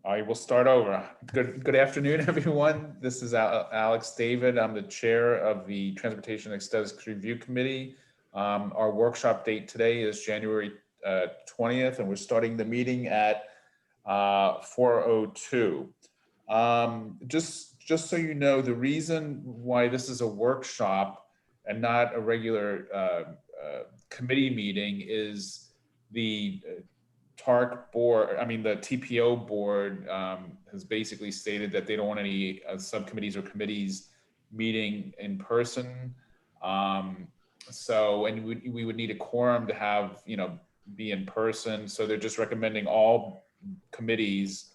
I will start over. Good afternoon, everyone. This is Alex David. I'm the chair of the Transportation Aesthetics Review Committee. Our workshop date today is January 20th, and we're starting the meeting at 4:02. Just so you know, the reason why this is a workshop and not a regular committee meeting is the TARC board, the TPO board has basically stated that they don't want any subcommittees or committees meeting in person. And we would need a quorum to have, be in person. So they're just recommending all committees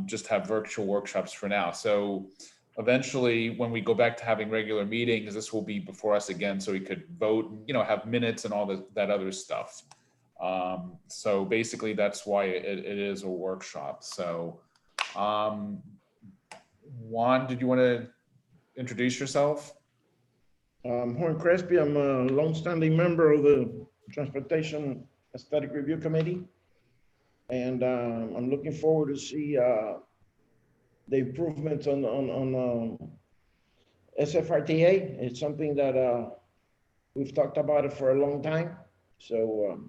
just have virtual workshops for now. So eventually, when we go back to having regular meetings, this will be before us again, so we could vote, have minutes and all that other stuff. So basically that's why it is a workshop. So Juan, did you want to introduce yourself? Juan Crespi. I'm a longstanding member of the Transportation Aesthetic Review Committee, and I'm looking forward to see the improvements on SFRTA. It's something that we've talked about it for a long time. So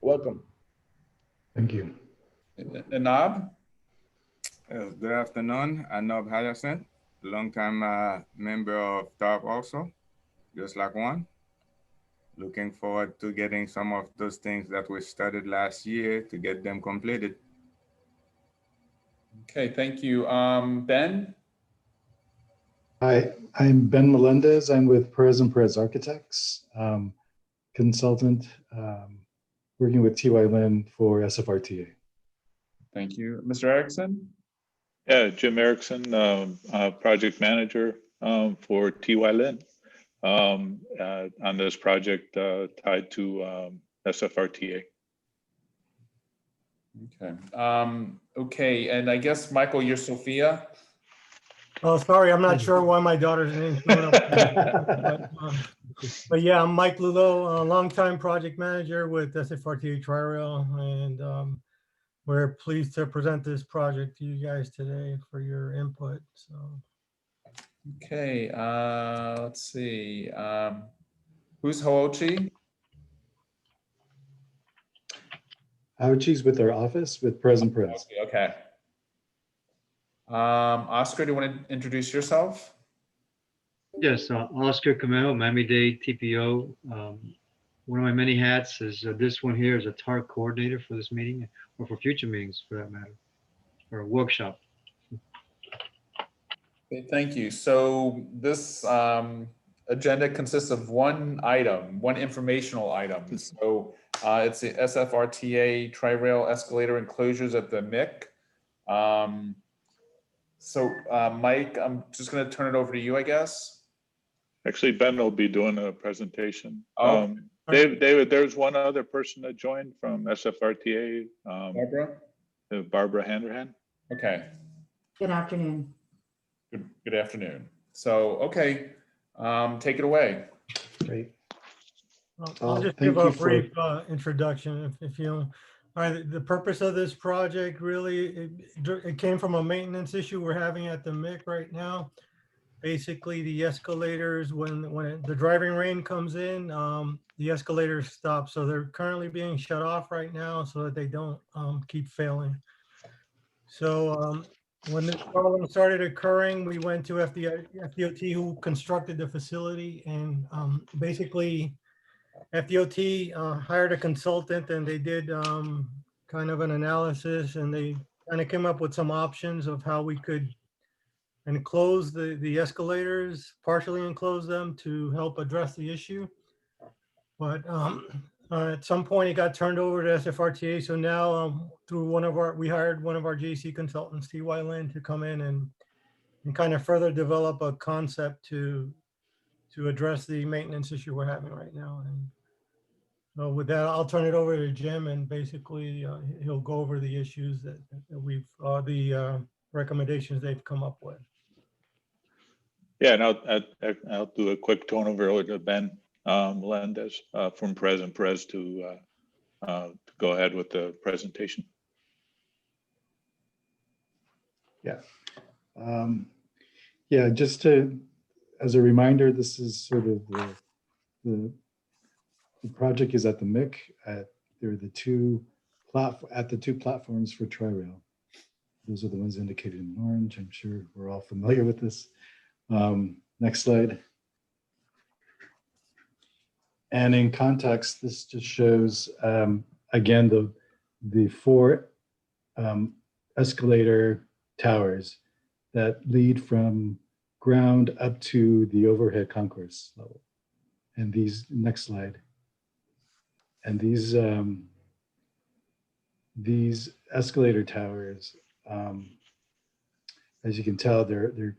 welcome. Thank you. Anab? Good afternoon. Anab Hyacinth, longtime member of TARC also, just like Juan. Looking forward to getting some of those things that we started last year to get them completed. Okay, thank you. Ben? Hi, I'm Ben Melendez. I'm with Perez & Perez Architects, consultant working with TY Lin for SFRTA. Thank you. Mr. Erickson? Yeah, Jim Erickson, project manager for TY Lin on this project tied to SFRTA. Okay. Okay, and I guess, Michael, you're Sophia? Oh, sorry, I'm not sure why my daughter's name's coming up. But yeah, I'm Mike Lulo, a longtime project manager with SFRTA Tri-Rail, and we're pleased to present this project to you guys today for your input. So. Okay, let's see. Who's Hoochi? Ouchie's with our office with Perez & Perez. Okay. Oscar, do you want to introduce yourself? Yes, Oscar Camelo, Miami-Dade TPO. One of my many hats is this one here is a TARC coordinator for this meeting, or for future meetings for that matter, or a workshop. Okay, thank you. So this agenda consists of one item, one informational item. So it's the SFRTA Tri-Rail Escalator enclosures at the MIC. Mike, I'm just going to turn it over to you, I guess. Actually, Ben will be doing a presentation. Oh. David, there's one other person that joined from SFRTA. Barbara? Barbara Handerhan. Okay. Good afternoon. Good afternoon. So, okay, take it away. Great. I'll just give a brief introduction, if you know. All right, the purpose of this project really, it came from a maintenance issue we're having at the MIC right now. Basically, the escalators, when the driving rain comes in, the escalators stop. So they're currently being shut off right now so that they don't keep failing. So when this problem started occurring, we went to FDOT, who constructed the facility, and basically FDOT hired a consultant, and they did kind of an analysis, and they kind of came up with some options of how we could enclose the escalators, partially enclose them to help address the issue. But at some point it got turned over to SFRTA. So now through we hired one of our JC consultants, TY Lin, to come in and kind of further develop a concept to address the maintenance issue we're having right now. And so with that, I'll turn it over to Jim, and basically he'll go over the issues that we've, the recommendations they've come up with. Yeah, and I'll do a quick turn over to Ben Melendez from Perez & Perez to go ahead with the presentation. Yeah. Yeah, just to, as a reminder, this is sort of the project is at the MIC. There are the two platforms for Tri-Rail. Those are the ones indicated in orange. I'm sure we're all familiar with this. Next slide. And in context, this just shows, again, the four escalator towers that lead from ground up to the overhead concourse level. And these, next slide. And these escalator towers, as you can tell, they're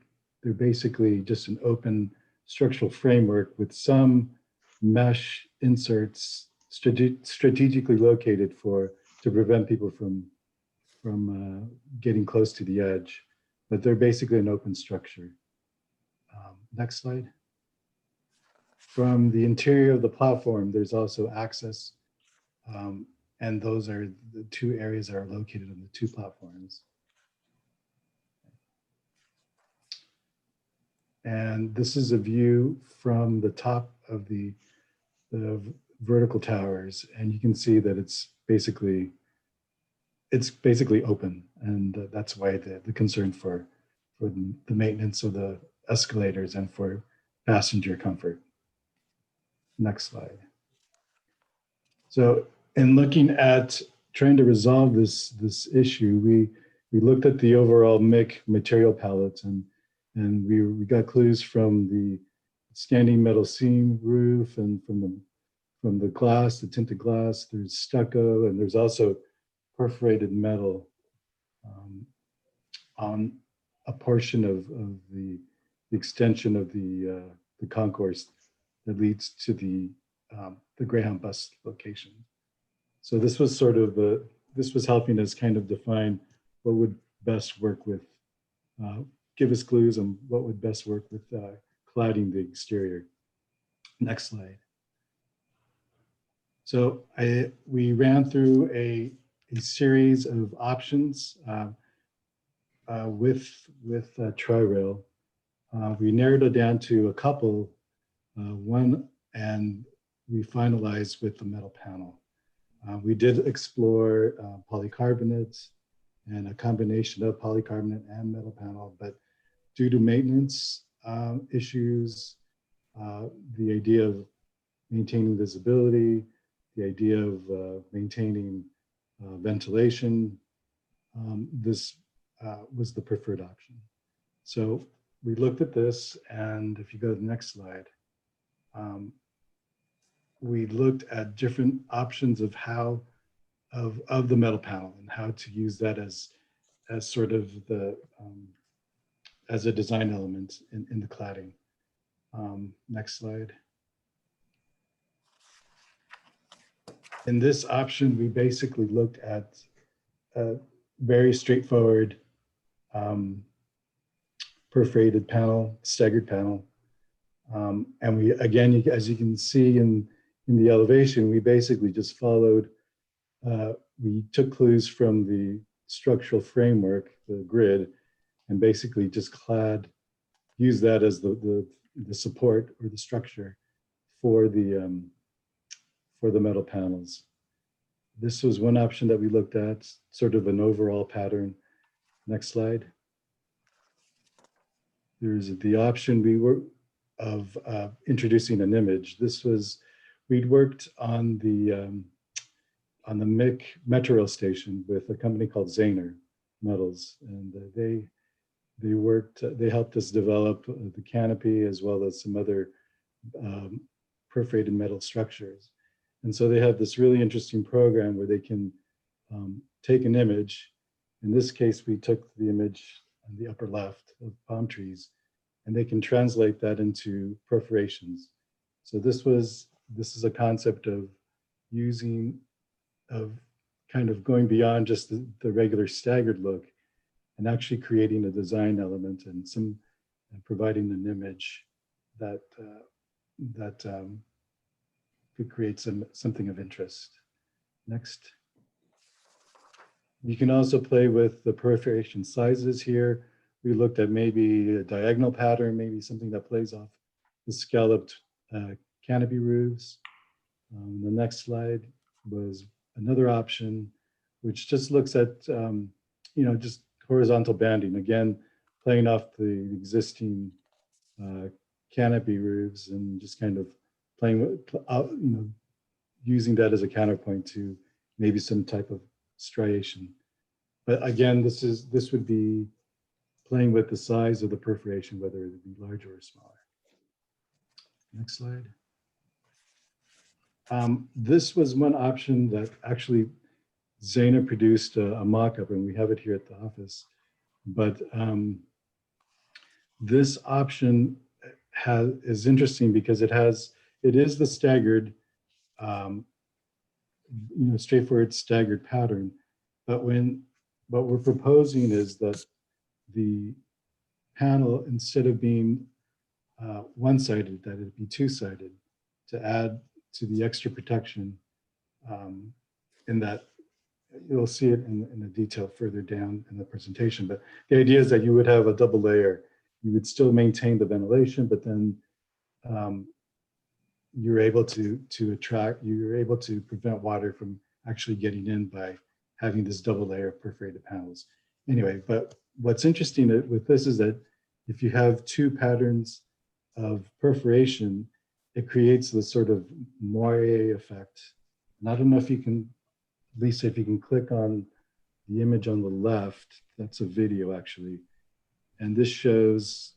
basically just an open structural framework with some mesh inserts strategically located to prevent people from getting close to the edge, but they're basically an open structure. Next slide. From the interior of the platform, there's also access, and those are the two areas that are located on the two platforms. And this is a view from the top of the vertical towers, and you can see that it's basically open, and that's why the concern for the maintenance of the escalators and for passenger comfort. Next slide. So in looking at trying to resolve this issue, we looked at the overall MIC material palette, and we got clues from the standing metal seam roof and from the glass, the tinted glass. There's stucco, and there's also perforated metal on a portion of the extension of the concourse that leads to the Greyhound bus location. So this was sort of this was helping us kind of define what would best work with, give us clues on what would best work with cladding the exterior. Next slide. So we ran through a series of options with Tri-Rail. We narrowed it down to a couple, and we finalized with the metal panel. We did explore polycarbonates and a combination of polycarbonate and metal panel, but due to maintenance issues, the idea of maintaining visibility, the idea of maintaining ventilation, this was the preferred option. So we looked at this, and if you go to the next slide, we looked at different options of how of the metal panel and how to use that as sort of the as a design element in the cladding. Next slide. In this option, we basically looked at a very straightforward perforated panel, staggered panel. And we, again, as you can see in the elevation, we basically just followed, we took clues from the structural framework, the grid, and basically just used that as the support or the structure for the metal panels. This was one option that we looked at, sort of an overall pattern. Next slide. There's the option of introducing an image. This was, we'd worked on the MIC Metro station with a company called Zahner Metals, and they helped us develop the canopy as well as some other perforated metal structures. And so they have this really interesting program where they can take an image. In this case, we took the image on the upper left of palm trees, and they can translate that into perforations. So this is a concept of kind of going beyond just the regular staggered look and actually creating a design element and providing an image that could create something of interest. Next. You can also play with the perforation sizes here. We looked at maybe a diagonal pattern, maybe something that plays off the scalloped canopy roofs. The next slide was another option, which just looks at, just horizontal banding. Again, playing off the existing canopy roofs and just kind of playing with, using that as a counterpoint to maybe some type of striation. But again, this would be playing with the size of the perforation, whether it would be larger or smaller. Next slide. This was one option that actually Zaina produced a mock-up, and we have it here at the office. But this option is interesting because it is the staggered, straightforward staggered pattern. But what we're proposing is that the panel, instead of being one-sided, that it be two-sided to add to the extra protection, in that you'll see it in the detail further down in the presentation. But the idea is that you would have a double layer. You would still maintain the ventilation, but then you're able to prevent water from actually getting in by having this double layer of perforated panels. Anyway, but what's interesting with this is that if you have two patterns of perforation, it creates this sort of moire effect. And I don't know if you can, Lisa, if you can click on the image on the left, that's a video actually. And this shows,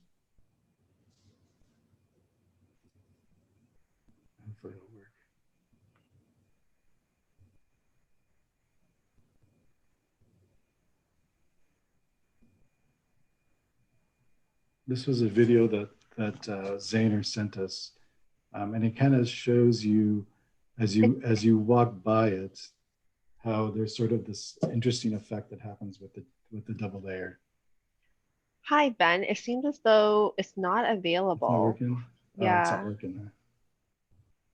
hopefully it'll work. This was a video that Zainer sent us. And it kind of shows you, as you walk by it, how there's sort of this interesting effect that happens with the double layer. Hi, Ben. It seems as though it's not available. It's not working? Yeah. It's not working. Huh?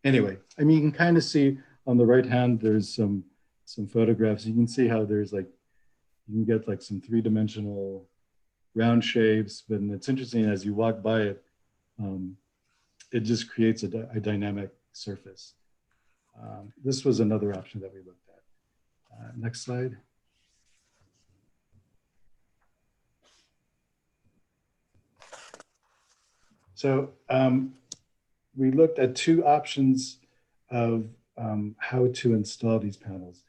Anyway, I mean, you can kind of see on the right hand, there's some photographs. You can see how there's you can get like some three-dimensional round shapes, but it's interesting as you walk by it, it just creates a dynamic surface. This was another option that we looked at. Next slide. So we looked at two options of how to install these panels.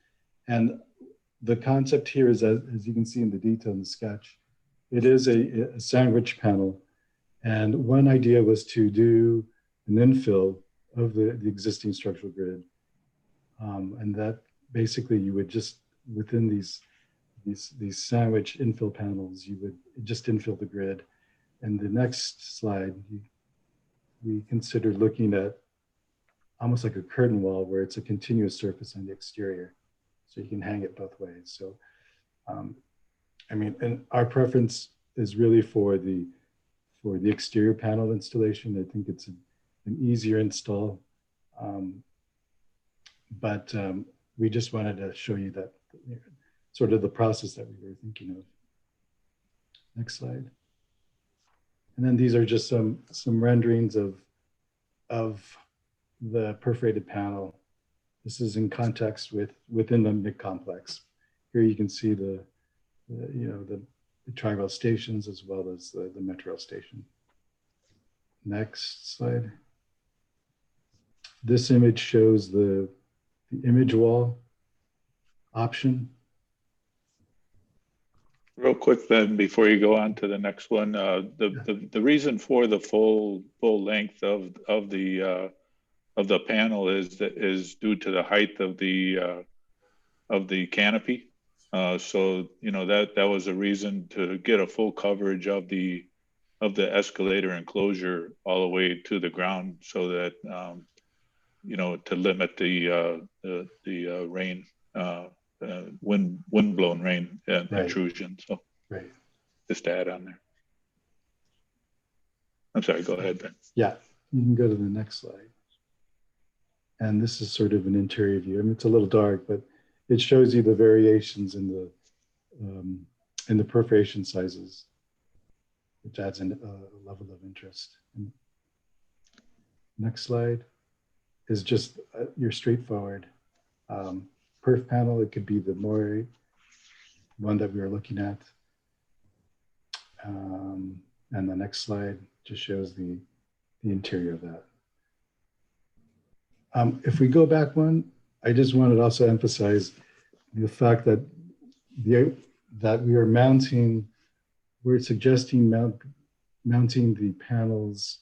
And the concept here is, as you can see in the detail in the sketch, it is a sandwich panel. And one idea was to do an infill of the existing structural grid. And that basically you would just, within these sandwich infill panels, you would just infill the grid. And the next slide, we considered looking at almost like a curtain wall where it's a continuous surface on the exterior. So you can hang it both ways. So, I mean, and our preference is really for the exterior panel installation. I think it's an easier install. But we just wanted to show you that sort of the process that we were thinking of. Next slide. And then these are just some renderings of the perforated panel. This is in context within the MIG complex. Here you can see the tri-rail stations as well as the Metro station. Next slide. This image shows the image wall option. Real quick then, before you go on to the next one, the reason for the full length of the panel is due to the height of the canopy. So that was a reason to get a full coverage of the escalator enclosure all the way to the ground, so that to limit the rain. Wind-blown rain and Right. intrusion. So Right. just to add on there. I'm sorry, go ahead, Ben. Yeah, you can go to the next slide. And this is sort of an interior view. I mean, it's a little dark, but it shows you the variations in and the perforation sizes, which adds a level of interest. And next slide is just your straightforward perf panel. It could be the more one that we were looking at. And the next slide just shows the interior of that. If we go back one, I just wanted to also emphasize the fact that we're suggesting mounting the panels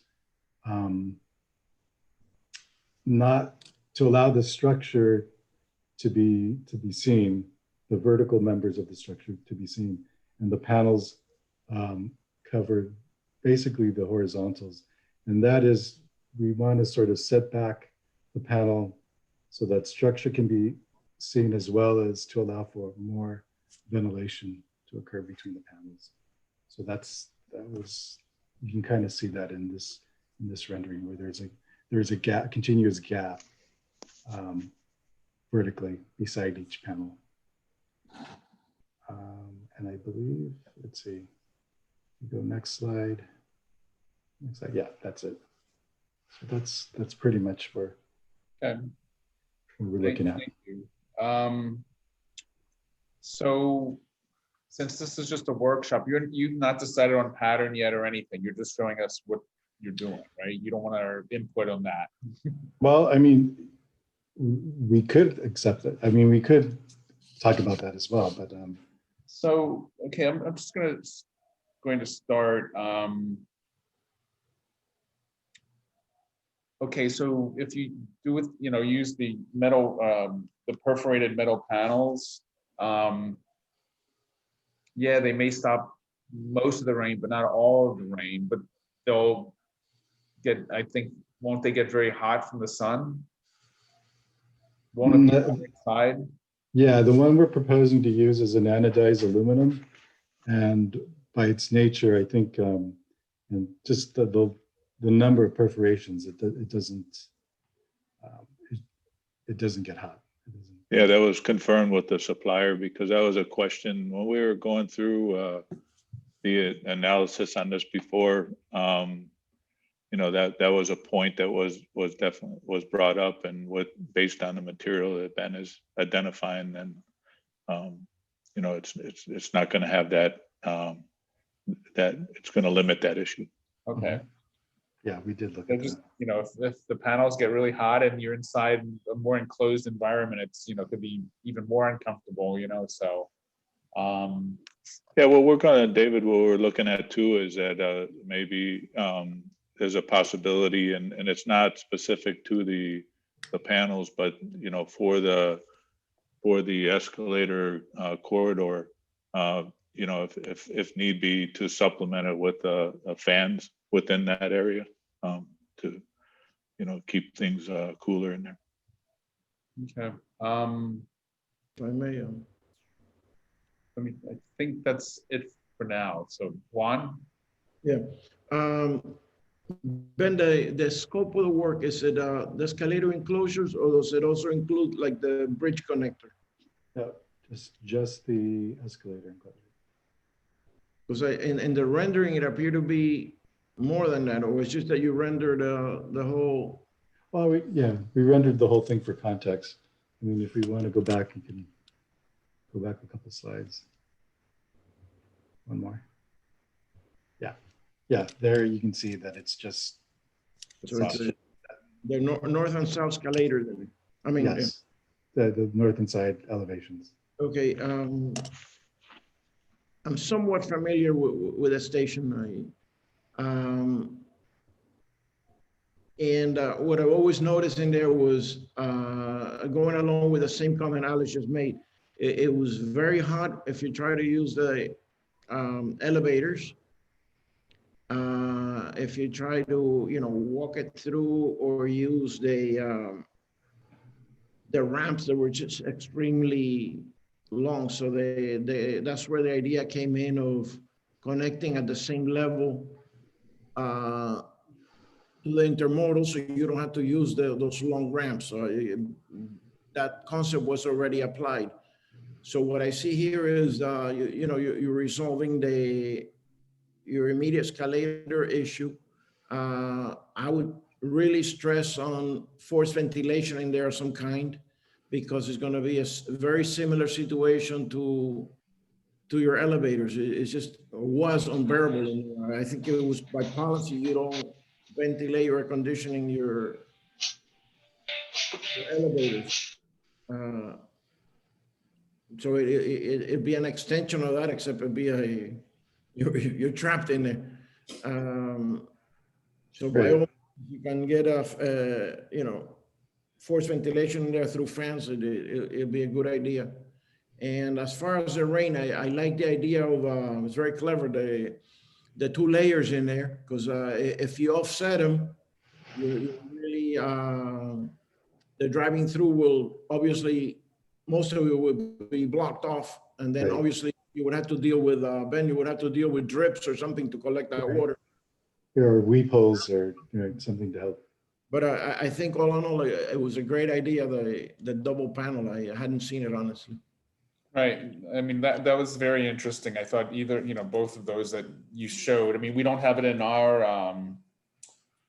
not to allow the structure to be seen, the vertical members of the structure to be seen, and the panels cover basically the horizontals. And that is, we want to sort of set back the panel so that structure can be seen, as well as to allow for more ventilation to occur between the panels. So you can kind of see that in this rendering, where there's a gap, continuous gap vertically beside each panel. And I believe, let's see, go next slide. Yeah, that's it. So that's pretty much where we're looking at. Thank you. So since this is just a workshop, you've not decided on pattern yet or anything. You're just showing us what you're doing, right? You don't want our input on that. Well, I mean, we could accept it. I mean, we could talk about that as well, but so okay, I'm just going to start. Okay, so if you do it, use the metal, the perforated metal panels. Yeah, they may stop most of the rain, but not all of the rain. But they'll get, I think, won't they get very hot from the sun? Won't it be inside? Yeah, the one we're proposing to use is an anodized aluminum, and by its nature, I think, and just the number of perforations, it doesn't get hot. Yeah, that was confirmed with the supplier, because that was a question when we were going through the analysis on this before. That was a point that was definitely brought up, and based on the material that Ben is identifying, then it's not going to have that it's going to limit that issue. Okay. Yeah, we did look at just that. if the panels get really hot and you're inside a more enclosed environment, it's could be even more uncomfortable. So yeah, David, what we're looking at too is that maybe there's a possibility, and it's not specific to the panels, but for the escalator corridor, if need be, to supplement it with fans within that area to keep things cooler in there. okay. If I may, I think that's it for now. So Juan? yeah. Ben, the scope of the work, is it the escalator enclosures, or does it also include like the bridge connector? No, just the escalator enclosure. Because in the rendering, it appeared to be more than that, or it's just that you rendered the whole? Well, we rendered the whole thing for context. I mean, if we want to go back, you can go back a couple slides. One more. Yeah, there you can see that it's just. So it's the north and south escalator then. I mean, yes, the north and side elevations. Okay, I'm somewhat familiar with the station. And what I've always noticed in there was going along with the same comment Alice just made. It was very hot if you try to use the elevators. If you try to, walk it through or use the ramps that were just extremely long. So that's where the idea came in of connecting at the same level to the intermodal, so you don't have to use those long ramps. So that concept was already applied. So what I see here is, you're resolving your immediate escalator issue. I would really stress on forced ventilation in there of some kind, because it's going to be a very similar situation to your elevators. It's just was unbearable. And I think it was by policy, you don't ventilate or air conditioning your elevators. Uh, so it'd be an extension of that, except it'd be you're trapped in there. So by all, you can get forced ventilation in there through fans. It'd be a good idea. And as far as the rain, I like the idea of, it's very clever, the 2 layers in there, because if you offset them, you really, the driving through will obviously, most of it would be blocked off. And then Right. obviously you would have to deal with, Ben, you would have to deal with drips or something to collect that Right. water. Or weep holes or something to help. But I think all in all, it was a great idea, the double panel. I hadn't seen it, honestly. Right. I mean, that was very interesting. I thought either, both of those that you showed. I mean, we don't have it in our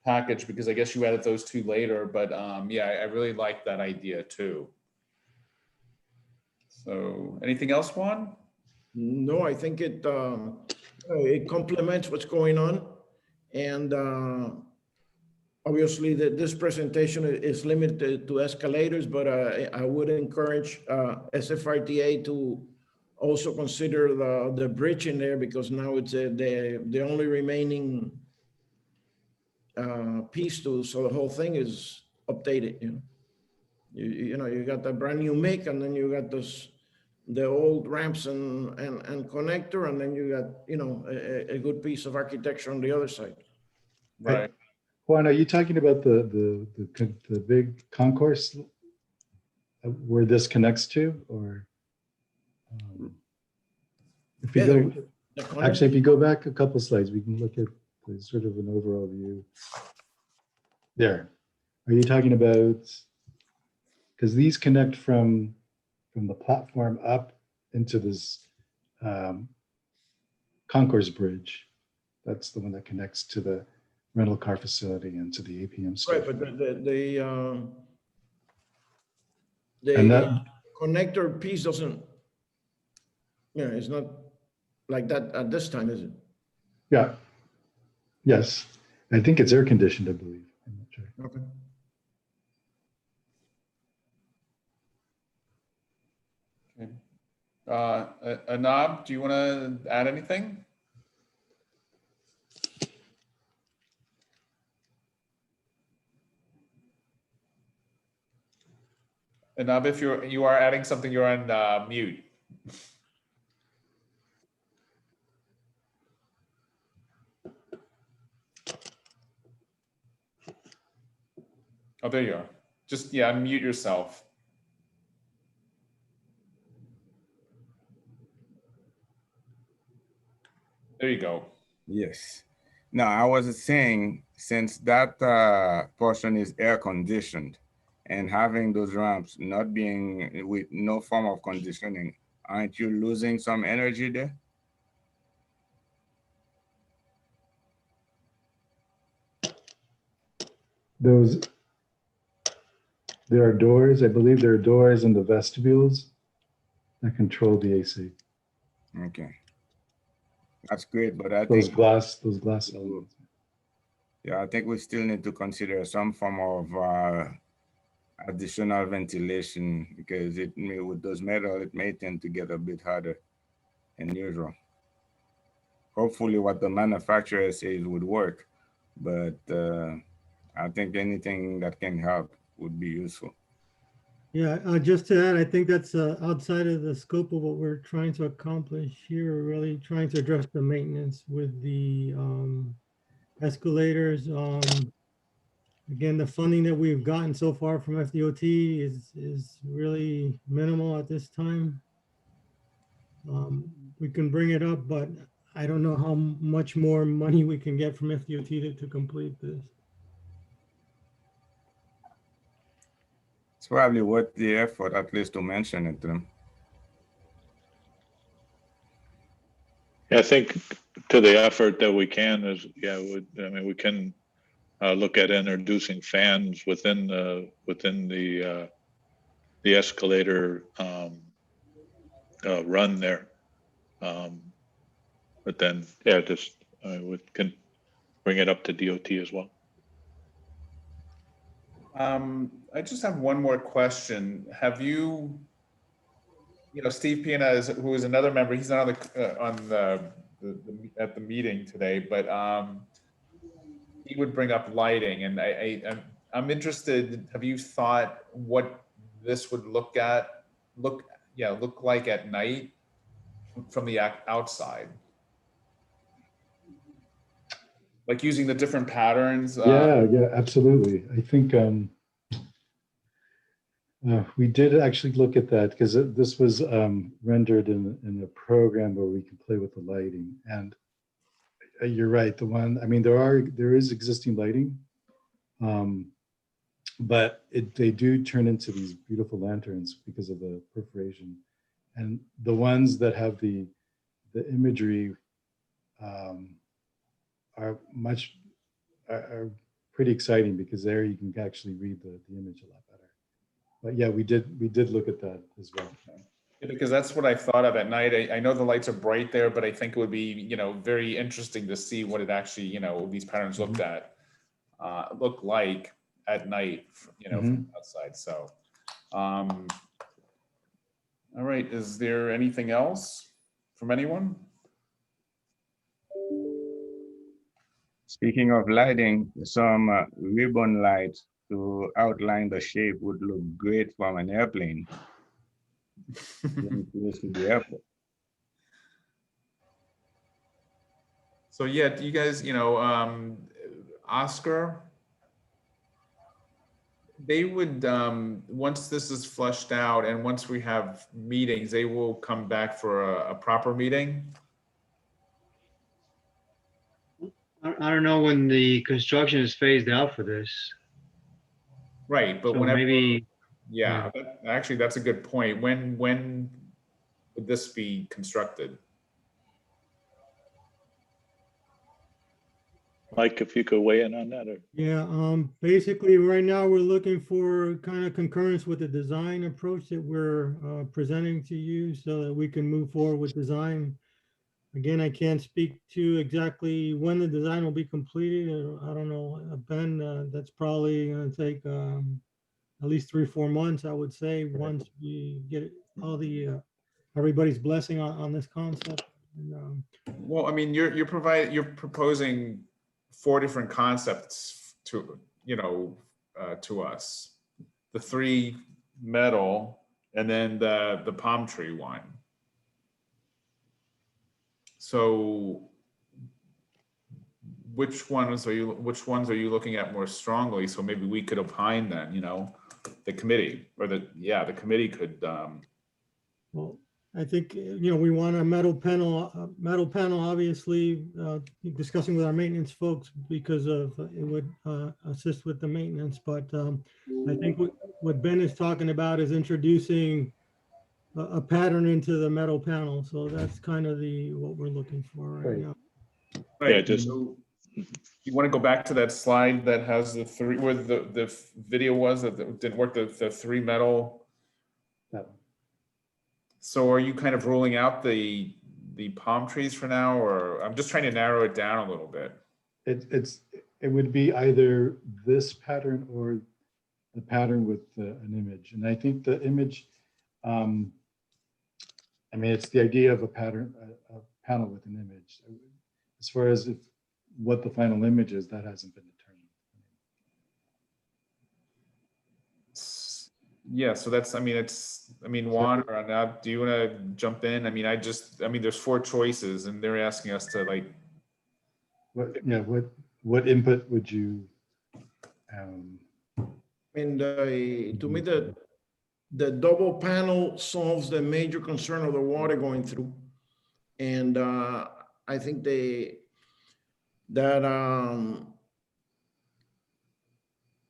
package because I guess you added those 2 later, but yeah, I really like that idea too. So anything else, Juan? No, I think it complements what's going on. And obviously this presentation is limited to escalators, but I would encourage SFRTA to also consider the bridge in there, because now it's the only remaining piece so the whole thing is updated. You got the brand new MIC, and then you got the old ramps and connector, and then you got a good piece of architecture on the other side. Right. Juan, are you talking about the big concourse where this connects to, or if you go, actually, if you go back a couple slides, we can look at the sort of an overall view. There, are you talking about, because these connect from the platform up into this concourse bridge. That's the one that connects to the rental car facility and to the APM store. Right, but the And that, connector piece doesn't, it's not like that at this time, is it? yeah, yes, I think it's air conditioned, I believe. I'm not sure. Okay. Anab, do you want to add anything? Anab, if you are adding something, you're on mute. Oh, there you are. Just, unmute yourself. There you go. Yes. Now, I was saying, since that portion is air conditioned and having those ramps not being with no form of conditioning, aren't you losing some energy there? There are doors, I believe there are doors in the vestibules that control the AC. Okay. That's great, but I Those think glass elements. Yeah, I think we still need to consider some form of additional ventilation, because with those metal, it may tend to get a bit harder than usual. Hopefully what the manufacturer says would work, but I think anything that can help would be useful. Yeah, just to add, I think that's outside of the scope of what we're trying to accomplish here. We're really trying to address the maintenance with the escalators. Again, the funding that we've gotten so far from FDOT is really minimal at this time. We can bring it up, but I don't know how much more money we can get from FDOT to complete this. It's probably worth the effort, at least to mention it to them. I think to the effort that we can is, yeah, I mean, we can look at introducing fans within the escalator run there. But then, yeah, just we can bring it up to DOT as well. I just have one more question. Have you, Steve Pina who is another member, he's not on at the meeting today, but he would bring up lighting, and I'm interested. Have you thought what this would look like at night from the outside? Like using the different patterns? Yeah, absolutely. I think we did actually look at that because this was rendered in a program where we can play with the lighting. And you're right. I mean, there is existing lighting, but they do turn into these beautiful lanterns because of the perforation. And the ones that have the imagery are pretty exciting because there you can actually read the image a lot better. But yeah, we did look at that as well. Because that's what I thought of at night. I know the lights are bright there, but I think it would be, very interesting to see what it actually, these patterns look like at night, from outside. So, all right. Is there anything else from anyone? Speaking of lighting, some ribbon lights to outline the shape would look great from an airplane. Close to the airport. So yeah, do you guys, Oscar, they would, once this is flushed out and once we have meetings, they will come back for a proper meeting. I don't know when the construction is phased out for this. Right, but So whenever, maybe, yeah, actually, that's a good point. When would this be constructed? Mike, if you could weigh in on that. Yeah, basically right now we're looking for kind of concurrence with the design approach that we're presenting to you so that we can move forward with design. Again, I can't speak to exactly when the design will be completed. I don't know, Ben, that's probably gonna take at least 3 or 4 months, I would say, once we get all the everybody's blessing on this concept. And, Well, I mean, you're proposing 4 different concepts to to us. The 3 metal, and then the palm tree one. So which ones are you looking at more strongly? So maybe we could opine then, the committee or the committee could. well, I think, we want a metal panel, obviously, discussing with our maintenance folks because of it would assist with the maintenance. But I think what Ben is talking about is introducing a pattern into the metal panel. So that's kind of what we're looking for right now. Right. Yeah, So you want to go back to that slide that has the 3 where the video was that didn't work, the 3 metal. So are you kind of ruling out the palm trees for now, or I'm just trying to narrow it down a little bit? It would be either this pattern or the pattern with an image. And I think the image, I mean, it's the idea of a pattern, a panel with an image. As far as what the final image is, that hasn't been determined. Yeah, so that's, Juan or Anab, do you want to jump in? There's 4 choices and they're asking us to What input would you? And to me, the double panel solves the major concern of the water going through. And I think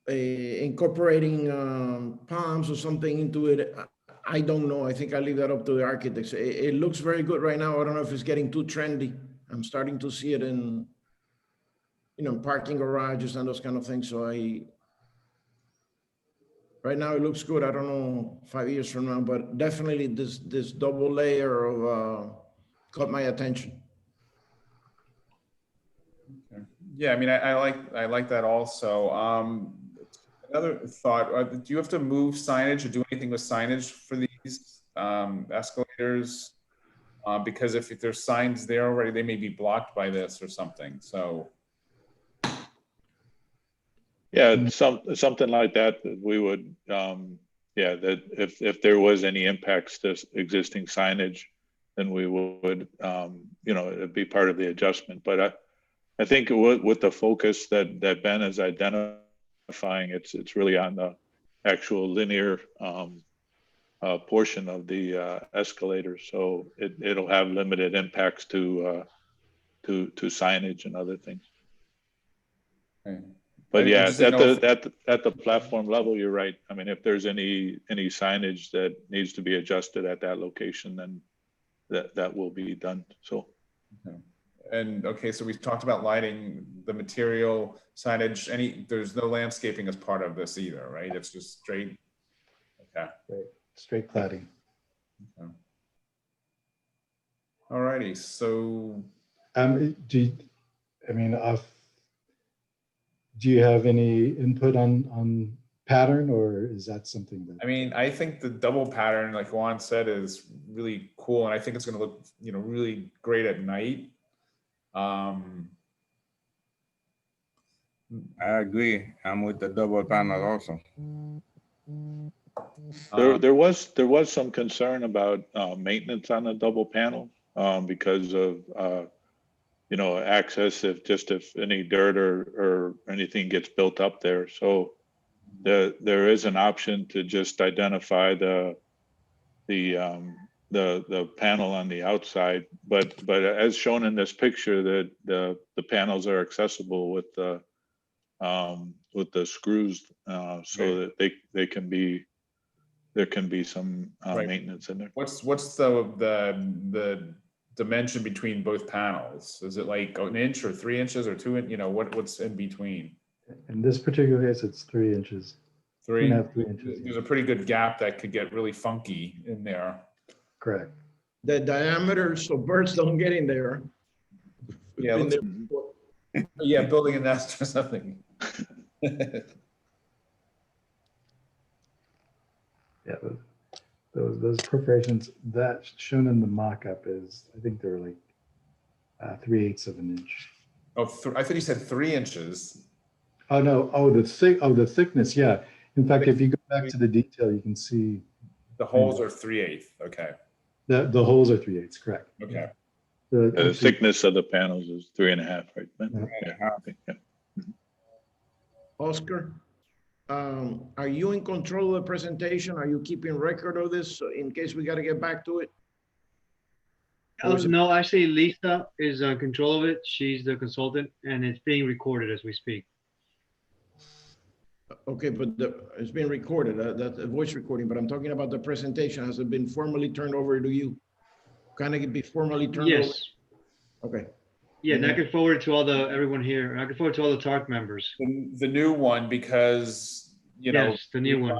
incorporating palms or something into it I don't know. I think I leave that up to the architects. It looks very good right now. I don't know if it's getting too trendy. I'm starting to see it in, parking garages and those kind of things. So right now it looks good. I don't know 5 years from now, but definitely this double layer of caught my attention. Yeah, I mean, I like that also. Another thought, do you have to move signage or do anything with signage for these escalators? Because if there's signs there already, they may be blocked by this or something, so. Yeah, something like that, that we would, yeah, that if there was any impacts to existing signage, then we would, it'd be part of the adjustment. But I think with the focus that Ben is identifying, it's really on the actual linear portion of the escalator. So it'll have limited impacts to signage and other things. Okay. But yeah, at the platform level, you're right. I mean, if there's any signage that needs to be adjusted at that location, then that will be done. So. Okay. And okay, so we've talked about lighting, the material, signage. There's no landscaping as part of this either, right? It's just straight. Okay. Right. Straight cladding. Okay. All righty. So. Do you have any input on pattern, or is that something that? I mean, I think the double pattern, like Juan said, is really cool, and I think it's going to look, really great at night. I agree. I'm with the double panel also. There was some concern about maintenance on the double panel because of access if any dirt or anything gets built up there. So there is an option to just identify the panel on the outside, but as shown in this picture, that the panels are accessible with the screws, so that they can be, there can be some maintenance in there. What's the dimension between both panels? Is it like an inch or 3 inches or 2 inch? What's in between? In this particular case, it's 3 inches. 2.5, 3 inches. There's a pretty good gap that could get really funky in there. Correct. The diameter, so birds don't get in there. Yeah. Yeah, building a nest or something. Yeah, those perforations that shown in the mock-up is, I think they're like 3/8 of an inch. Oh, I thought you said 3 inches. Oh no! Oh, the thickness. Yeah. In fact, if you go back to the detail, you can see the holes are 3/8. Okay. The holes are 3/8. Correct. Okay. The thickness of the panels is 3.5, right? Yeah. Oscar, are you in control of the presentation? Are you keeping record of this in case we got to get back to it? No, actually, Lisa is in control of it. She's the consultant, and it's being recorded as we speak. Okay, but it's being recorded. That's a voice recording, but I'm talking about the presentation. Has it been formally turned over to you? Can it be formally turned over? Yes. Okay. Yeah, and I can forward it to everyone here. I can forward it to all the TARC members. The new one, because yes, the new one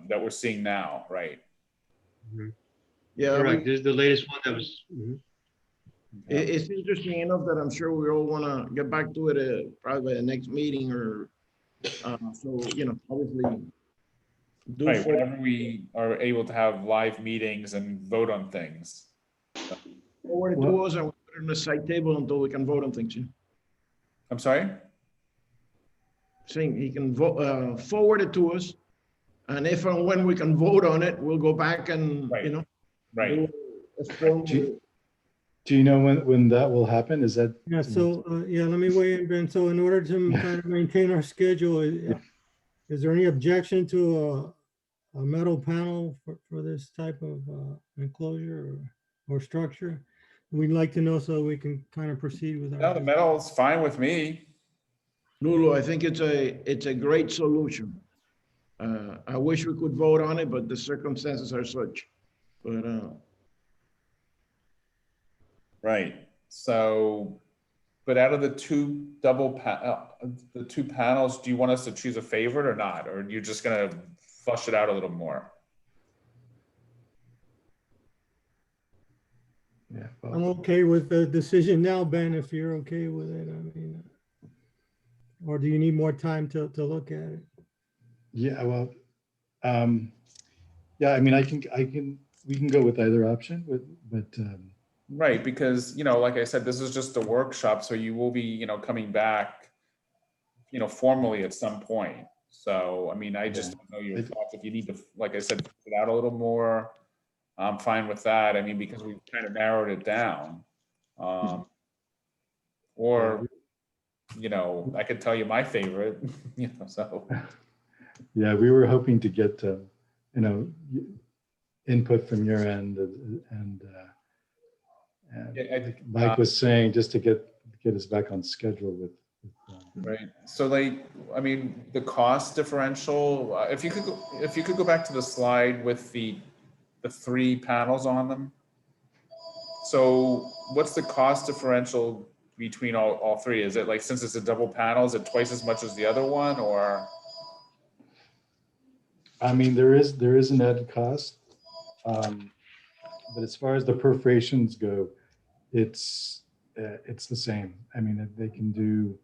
that we're seeing now, right? Mm-hmm. Yeah, correct. This is the latest one that was. Mm-hmm. It's interesting enough that I'm sure we all want to get back to it probably the next meeting, or so obviously. Right, whenever we are able to have live meetings and vote on things. Forward it to us, and we'll put it on the side table until we can vote on things. I'm sorry? Saying he can forward it to us, and if and when we can vote on it, we'll go back and right. Do you know when that will happen? Is that? Yeah. So let me weigh in, Ben. So in order to kind of maintain our schedule, is there any objection to a metal panel for this type of enclosure or structure? We'd like to know so we can kind of proceed with our. No, the metal is fine with me. Lulu, I think it's a great solution. I wish we could vote on it, but the circumstances are such. But Right. So, but out of the the two panels, do you want us to choose a favorite or not? Or you're just gonna flush it out a little more? Yeah. I'm Well, okay with the decision now, Ben, if you're okay with it. I mean, or do you need more time to look at it? yeah, well, yeah, I mean, we can go with either option, but Right, because, you know, like I said, this is just a workshop, so you will be, you know, coming back, you know, formally at some point. So, I mean, I just don't know your thoughts. If you need to, like I said, put it out a little more, I'm fine with that. I mean, because we've kind of narrowed it down. Or, you know, I could tell you my favorite, you know, so. yeah, we were hoping to get, you know, input from your end and Yeah, like Mike was saying, just to get us back on schedule with right. So like, I mean, the cost differential, if you could go back to the slide with the three panels on them. So what's the cost differential between all three? Is it like, since it's a double panel, is it twice as much as the other one, or? I mean, there is an added cost. But as far as the perforations go, it's the same. I mean, they can do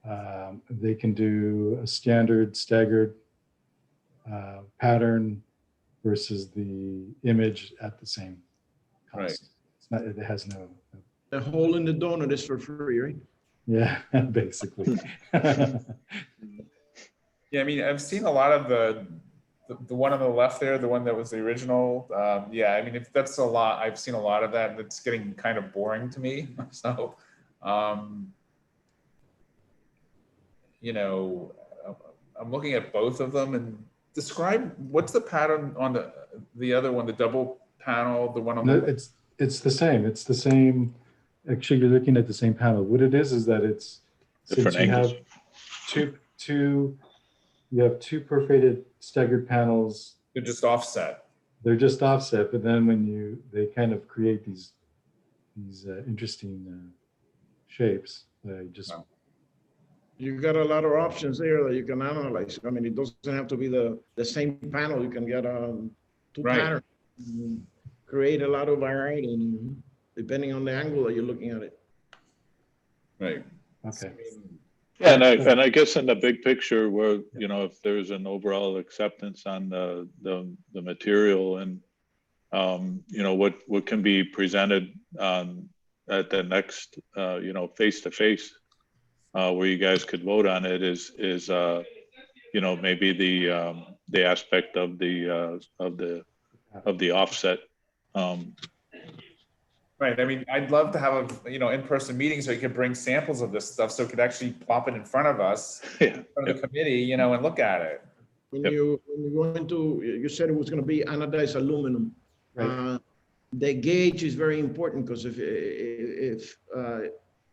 a standard staggered pattern versus the image at the same cost. Right. It's not, it has no, the hole in the donut is for free, right? yeah, basically. Yeah, I mean, I've seen a lot of the one on the left there, the one that was the original. Yeah, I mean, if that's a lot, I've seen a lot of that, and it's getting kind of boring to me. So, you know, I'm looking at both of them and describe what's the pattern on the other one, the double panel, the one on No, the. it's the same. It's the same. Actually, you're looking at the same panel. What it is that it's Different since you angles. have you have two perforated staggered panels. They're just offset. They're just offset, but then when they kind of create these interesting shapes. Just Wow. You got a lot of options there that you can analyze. I mean, it doesn't have to be the same panel. You can get two Right. patterns, and create a lot of variety depending on the angle that you're looking at it. Right. okay. Yeah, and I guess in the big picture, where you know, if there's an overall acceptance on the material and you know, what can be presented at the next you know, face to face, where you guys could vote on it is you know, maybe the aspect of the offset. Right. I mean, I'd love to have a, you know, in-person meeting so you could bring samples of this stuff so it could actually plop it in front of us, Yeah. in front of the committee, you know, and look at it. When Yep. you go into, you said it was going to be anodized aluminum. Right. The gauge is very important because if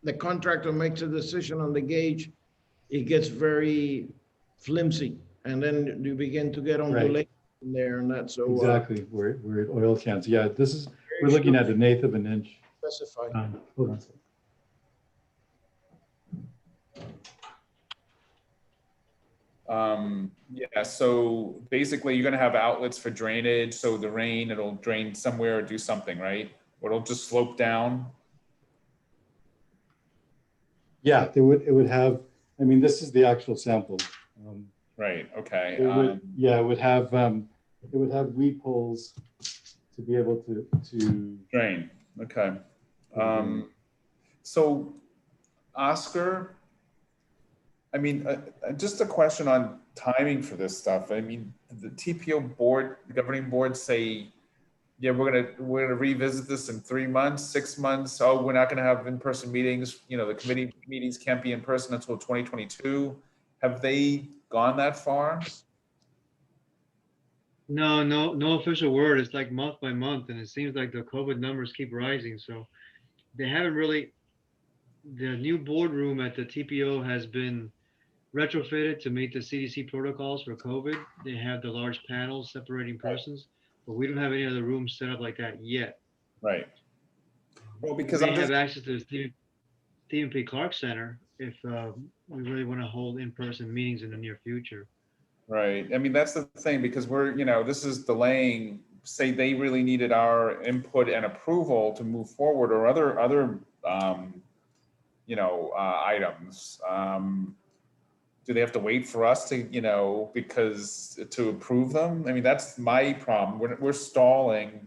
the contractor makes a decision on the gauge, it gets very flimsy, and then you begin to get undulation in there and that. So Exactly where oil cans. Yeah, we're looking at an eighth of an inch. specify. Hold on a second. Yeah, so basically you're gonna have outlets for drainage, so the rain, it'll drain somewhere or do something, right? Or it'll just slope down. Yeah, it would have. I mean, this is the actual sample. Right, okay. Yeah, it would have weed poles to be able to Drain, okay. So Oscar, I mean, just a question on timing for this stuff. I mean, the TPO board, the governing board say, yeah, we're gonna revisit this in 3 months, 6 months. Oh, we're not gonna have in-person meetings. You know, the committee meetings can't be in person until 2022. Have they gone that far? No official word. It's like month by month, and it seems like the COVID numbers keep rising. So they haven't really. The new boardroom at the TPO has been retrofitted to meet the CDC protocols for COVID. They have the large panels separating persons, but we don't have any other rooms set up like that yet. Right. Well, We because may I'm just, have access to the Stephen P. Clark Center if we really want to hold in-person meetings in the near future. right. I mean, that's the thing, because we're, you know, this is delaying, say they really needed our input and approval to move forward, or other you know, items. Do they have to wait for us to, you know, because to approve them? I mean, that's my problem. We're stalling,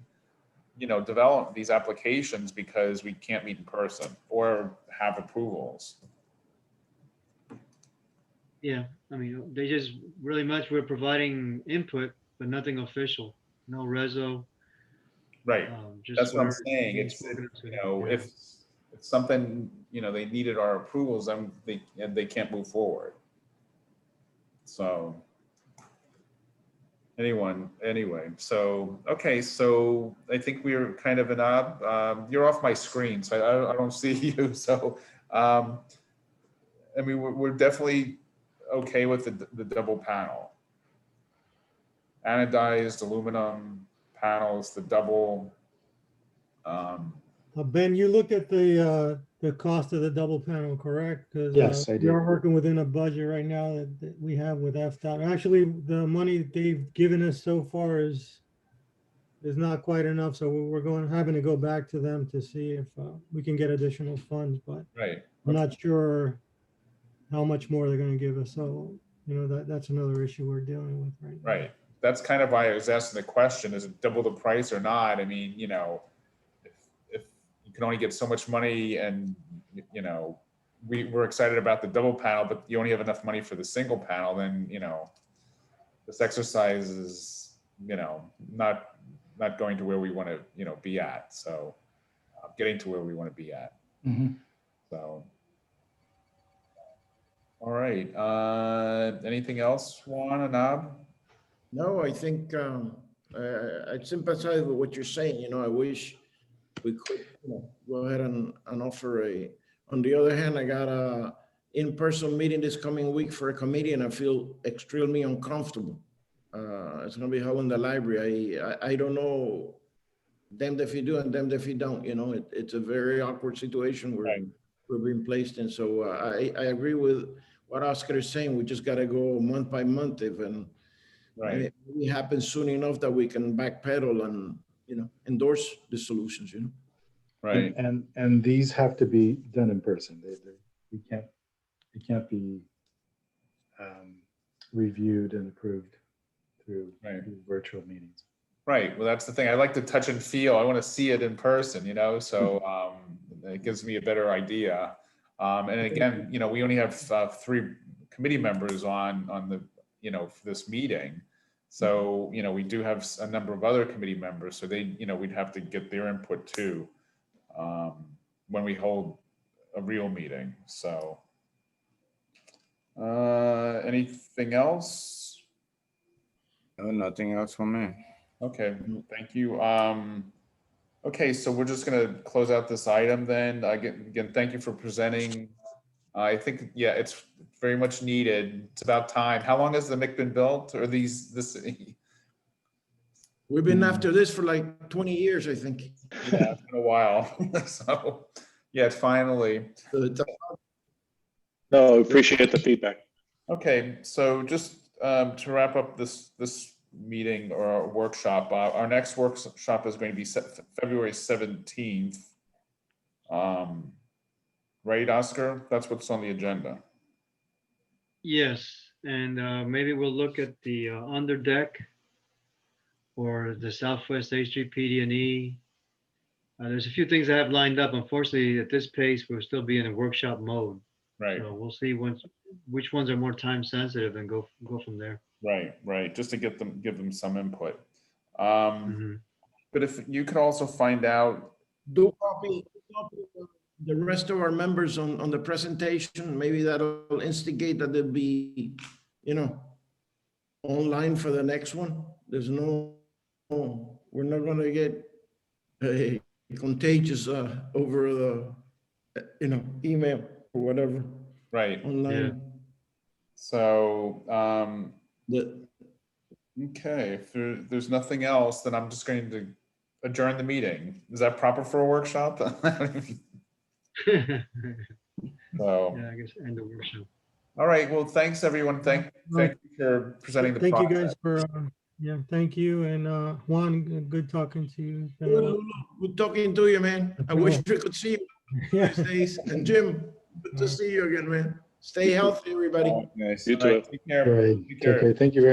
you know, develop these applications because we can't meet in person or have approvals. Yeah, I mean, they just really much, we're providing input, but nothing official, no reso. Right. Just That's what I'm whatever saying. being It's, spoken to. you know, Yeah. if it's something, you know, they needed our approvals, then they can't move forward. So anyway, so, okay, so I think we're kind of you're off my screen, so I don't see you. So, I mean, we're definitely okay with the double panel. Anodized aluminum panels, the double, Ben, you looked at the cost of the double panel, correct? Because Yes, I we are did. working within a budget right now that we have with FDOT. Actually, the money they've given us so far is not quite enough, so we're having to go back to them to see if we can get additional funds, but right. I'm not sure how much more they're going to give us. So, you know, that's another issue we're dealing with right now. Right. That's kind of why I was asking the question, is it double the price or not? I mean, you know, if you can only get so much money, and, you know, we're excited about the double panel, but you only have enough money for the single panel, then, you know, this exercise is, you know, not going to where we want to, you know, be at. So getting to where we want to be at. Mhm. So, all right. Anything else, Juan and Ab? No, I think I sympathize with what you're saying. You know, I wish we could, you know, go ahead and offer a. On the other hand, I got a in-person meeting this coming week for a committee, and I feel extremely uncomfortable. It's going to be held in the library. I don't know, damned if you do and damned if you don't. You know, it's a very awkward situation where Right. we're being placed in. So I agree with what Oscar is saying. We just got to go month by month, even. Right. It happens soon enough that we can backpedal and, you know, endorse the solutions, you know. Right. And these have to be done in person. It can't be reviewed and approved through virtual meetings. Right. Well, that's the thing. I like to touch and feel. I want to see it in person, you know, so it gives me a better idea. And again, you know, we only have 3 committee members on the, you know, for this meeting. So, you know, we do have a number of other committee members, so they, you know, we'd have to get their input too when we hold a real meeting. So, anything else? No, nothing else for me. Okay, thank you. Okay, so we're just gonna close out this item then. Again, thank you for presenting. I think, yeah, it's very much needed. It's about time. How long has the MIC been built, or this? We've been after this for like 20 years, I think. Yeah, it's been a while. So, yeah, it's finally. So it's No, appreciate the feedback. Okay, so just to wrap up this meeting or workshop, our next workshop is going to be February 17th. Right, Oscar? That's what's on the agenda. Yes, and maybe we'll look at the underdeck or the Southwest H3 PD&E. There's a few things I have lined up. Unfortunately, at this pace, we'll still be in a workshop mode. Right, So we'll see which ones are more time sensitive and go from there. right. Just to give them some input. Mhm. But if you could also find out. do copy the rest of our members on the presentation. Maybe that'll instigate that they'll be, you know, online for the next one. There's no, we're not going to get contagious over the, you know, email or whatever Right. online. Yeah. So, The, okay, if there's nothing else, then I'm just going to adjourn the meeting. Is that proper for a workshop? Yeah, So, I guess end the workshop. all right, well, thanks, everyone. Thank you for presenting the Thank you project. guys for, yeah, thank you. And Juan, good talking to you. It's been a good, while. Lulu. Good talking to you, man. I wish we could see you Yeah. these days. And Jim, good to see you again, man. Stay healthy, everybody. Nice. You All right, too. take care. All right, Take care. okay, thank you very